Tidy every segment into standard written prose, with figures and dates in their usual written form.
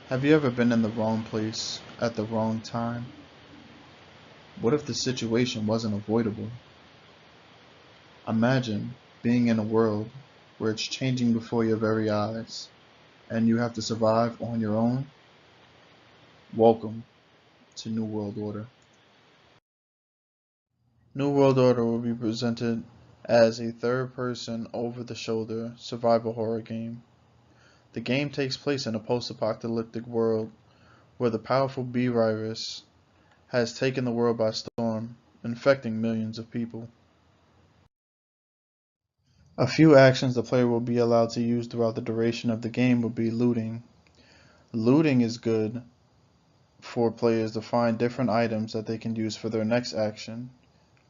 Have you ever been in the wrong place at the wrong time? What if the situation wasn't avoidable? Imagine being in a world where it's changing before your very eyes and you have to survive on your own. Welcome to New World Order. New World Order will be presented as a third person over the shoulder survival horror game. The game takes place in a post apocalyptic world where the powerful B virus has taken the world by storm, infecting millions of people. A few actions the player will be allowed to use throughout the duration of the game will be looting. Looting is good for players to find different items that they can use for their next action,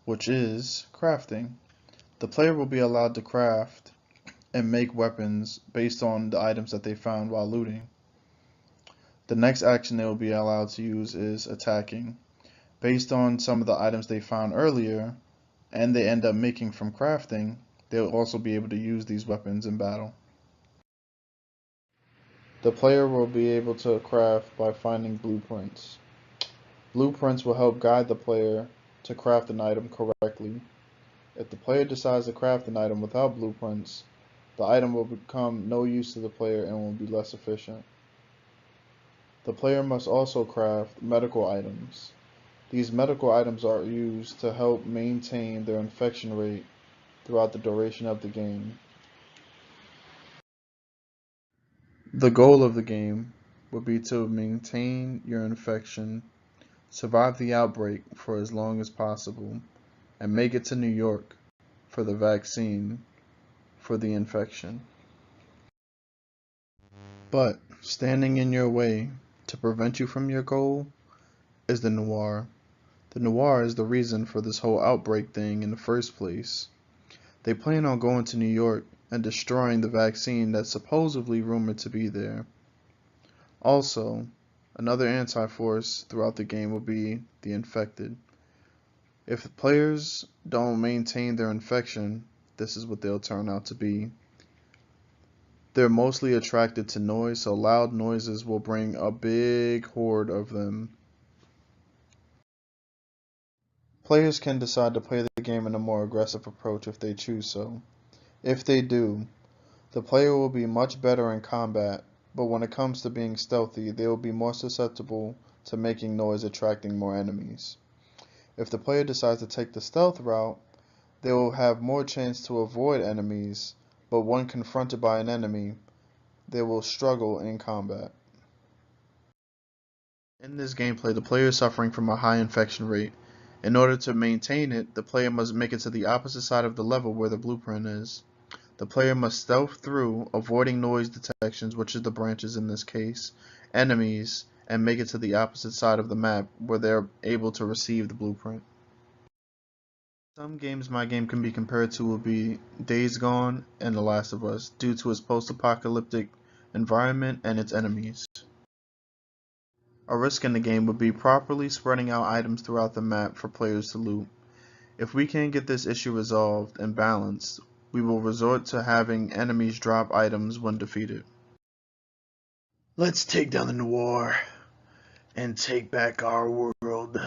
which is crafting. The player will be allowed to craft and make weapons based on the items that they found while looting. The next action they will be allowed to use is attacking. Based on some of the items they found earlier and they end up making from crafting, they'll also be able to use these weapons in battle. The player will be able to craft by finding blueprints. Blueprints will help guide the player to craft an item correctly. If the player decides to craft an item without blueprints, the item will become no use to the player and will be less efficient. The player must also craft medical items. These medical items are used to help maintain their infection rate throughout the duration of the game. The goal of the game would be to maintain your infection, survive the outbreak for as long as possible, and make it to New York for the vaccine for the infection. But standing in your way to prevent you from your goal is the noir. The noir is the reason for this whole outbreak thing in the first place. They plan on going to New York and destroying the vaccine that's supposedly rumored to be there. Also, another anti-force throughout the game will be the infected. If the players don't maintain their infection, this is what they'll turn out to be. They're mostly attracted to noise, so loud noises will bring a big horde of them. Players can decide to play the game in a more aggressive approach if they choose so. If they do, the player will be much better in combat, but when it comes to being stealthy, they will be more susceptible to making noise, attracting more enemies. If the player decides to take the stealth route, they will have more chance to avoid enemies, but when confronted by an enemy, they will struggle in combat. In this gameplay, the player is suffering from a high infection rate. In order to maintain it, the player must make it to the opposite side of the level where the blueprint is. The player must stealth through, avoiding noise detections, which is the branches in this case, enemies, and make it to the opposite side of the map where they're able to receive the blueprint. Some games my game can be compared to will be Days Gone and The Last of Us due to its post-apocalyptic environment and its enemies. A risk in the game would be properly spreading out items throughout the map for players to loot. If we can't get this issue resolved and balanced, we will resort to having enemies drop items when defeated. Let's take down the noir and take back our world.